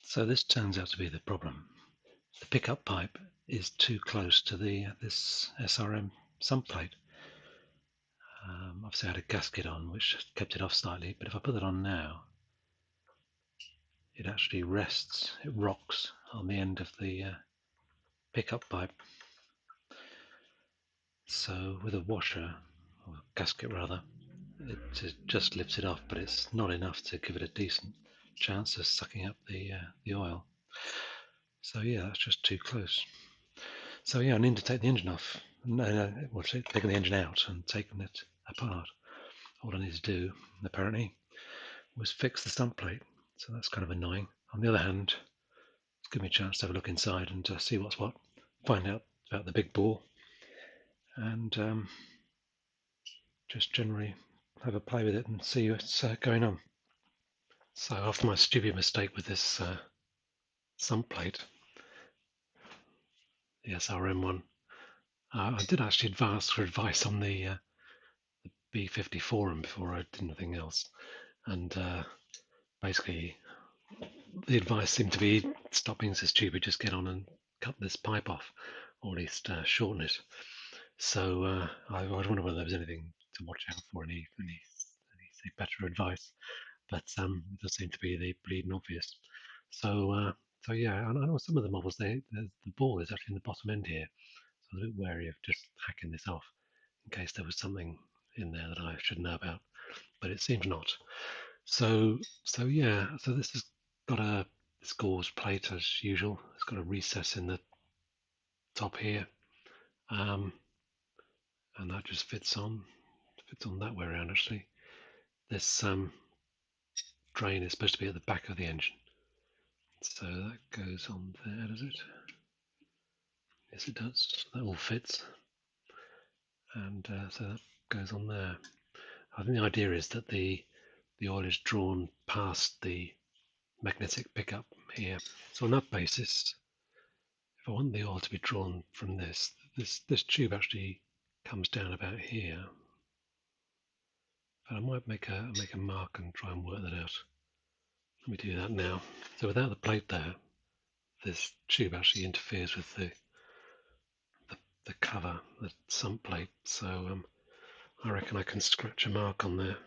So this turns out to be the problem. The pickup pipe is too close to this SRM sump plate. Obviously I had a gasket on which kept it off slightly, but if I put that on now, it actually it rocks on the end of the pickup pipe. So with a washer, or gasket rather, it just lifts it off, but it's not enough to give it a decent chance of sucking up the oil. So yeah, that's just too close. So yeah, I need to take the engine off. Well, taking the engine out and taking it apart. All I need to do, apparently, was fix the sump plate. So that's kind of annoying. On the other hand, it's given me a chance to have a look inside and see what's what, find out about the big bore, and just generally have a play with it and see what's going on. So after my stupid mistake with this sump plate, the SRM one, I did actually ask for advice on the B50 forum before I did anything else, and basically the advice seemed to be stop being so stupid, just get on and cut this pipe off, or at least shorten it. So I wonder whether there was anything to watch out for, any say, better advice, but it does seem to be the bleeding obvious. So yeah, I know some of the models the ball is actually in the bottom end here, so I was a bit wary of just hacking this off in case there was something in there that I should know about, but it seems not. So yeah, so this has got a gauze plate as usual. It's got a recess in the top here, um, and that just fits on that way around actually. This drain is supposed to be at the back of the engine, so that goes on there, does it? Yes, it does. That all fits, and so that goes on there. I think the idea is that the oil is drawn past the magnetic pickup here. So on that basis, if I want the oil to be drawn from this tube actually comes down about here. But I might make a mark and try and work that out. Let me do that now. So without the plate there, this tube actually interferes with the cover, the sump plate. So I reckon I can scratch a mark on there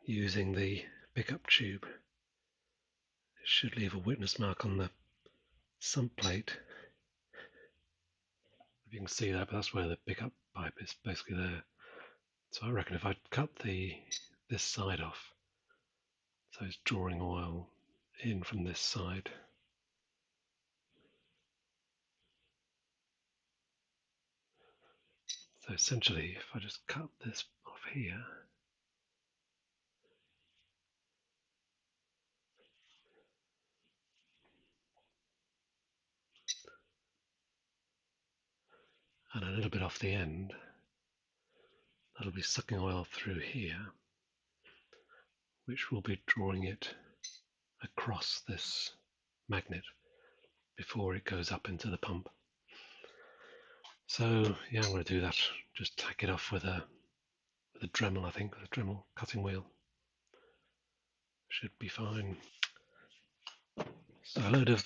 using the pickup tube. It should leave a witness mark on the sump plate. If you can see that, but that's where the pickup pipe is basically there. So I reckon if I cut this side off, so it's drawing oil in from this side. So essentially, if I just cut this off here, and a little bit off the end, that'll be sucking oil through here, which will be drawing it across this magnet before it goes up into the pump. So yeah, I'm going to do that. Just tack it off with a Dremel, I think, with a Dremel cutting wheel. Should be fine. So a load of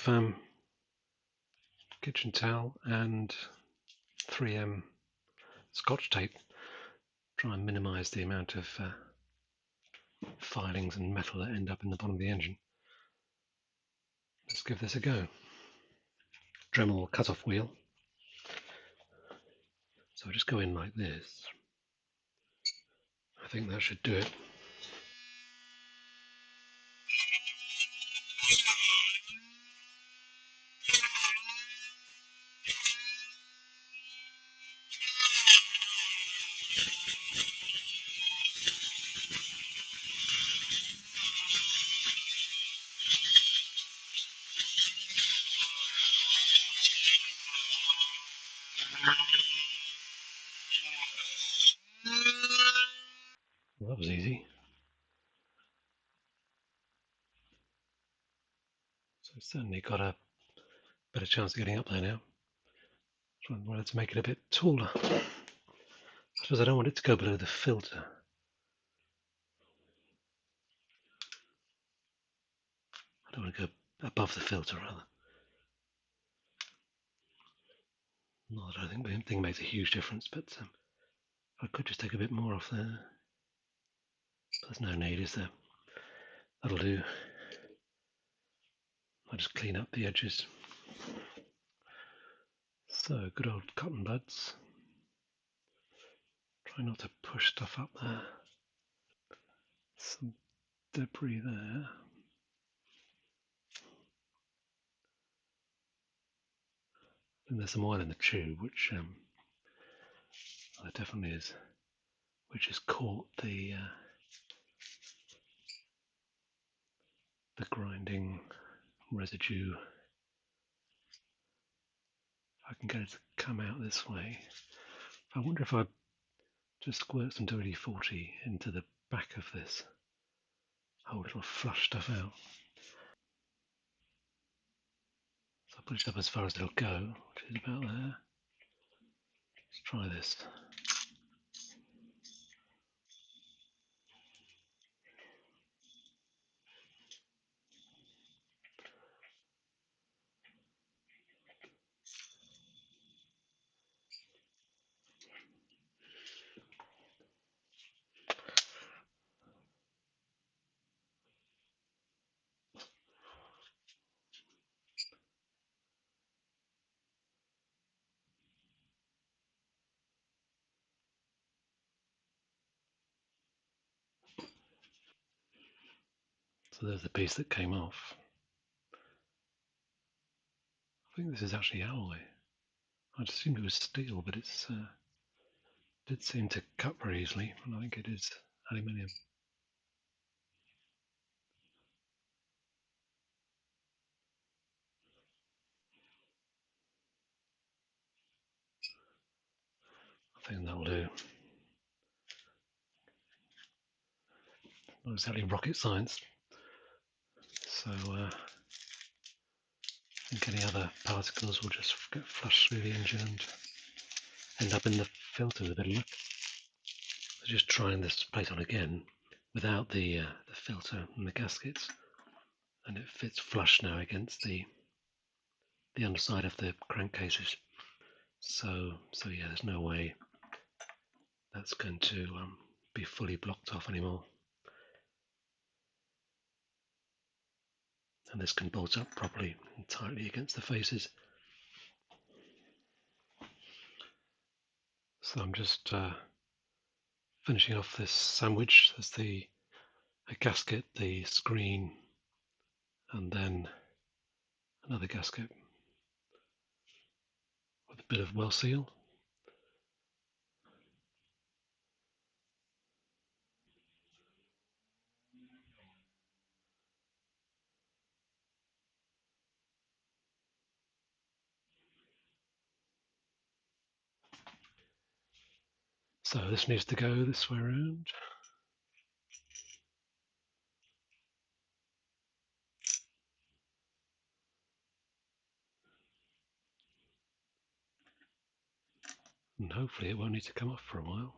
kitchen towel and 3M Scotch tape. Try and minimise the amount of filings and metal that end up in the bottom of the engine. Let's give this a go. Dremel cut-off wheel. So I just go in like this. I think that should do it. Well, that was easy. So it's certainly got a better chance of getting up there now. Wanted to make it a bit taller. I suppose I don't want it to go below the filter. I don't want to go above the filter rather. Not that I think it makes a huge difference, but I could just take a bit more off there. There's no need, is there? That'll do. I'll just clean up the edges. So, good old cotton buds. Try not to push stuff up there. Some debris there. And there's some oil in the tube, which there definitely is, which has caught the grinding residue. If I can get it to come out this way. I wonder if I just squirt some WD-40 into the back of this. Oh, it'll flush stuff out. So I'll push it up as far as it'll go, which is about there. Let's try this. So there's the piece that came off. I think this is actually alloy. I just assumed it was steel, but it's did seem to cut very easily, and I think it is aluminium. I think that'll do. Not exactly rocket science, so I think any other particles will just get flushed through the engine and end up in the filter with a bit of luck. So just trying this plate on again without the filter and the gaskets, and it fits flush now against the underside of the crankcases. So yeah, there's no way that's going to be fully blocked off anymore. And this can bolt up properly and tightly against the faces. So I'm just finishing off this sandwich. There's a gasket, the screen, and then another gasket with a bit of well seal. So this needs to go this way around. And hopefully it won't need to come off for a while.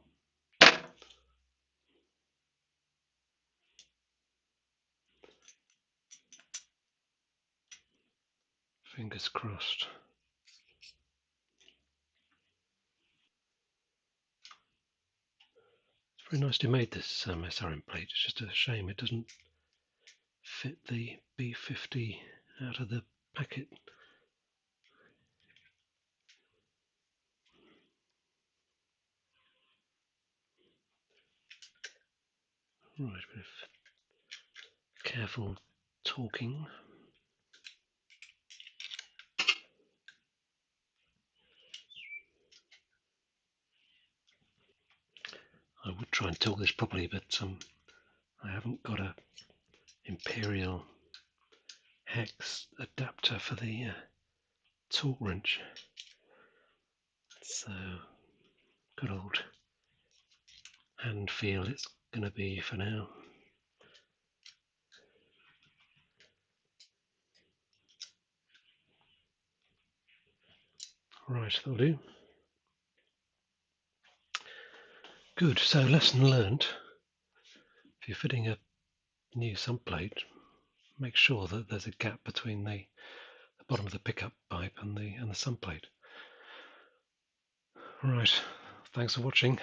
Fingers crossed. It's very nicely made, this SRM plate. It's just a shame it doesn't fit the B50 out of the packet. Right, a bit of careful talking. I would try and talk this properly, but I haven't got a Imperial hex adapter for the torque wrench. So, good old hand feel it's going to be for now. Right, that'll do. Good, so lesson learned. If you're fitting a new sump plate, make sure that there's a gap between the bottom of the pickup pipe and the sump plate. Right, thanks for watching.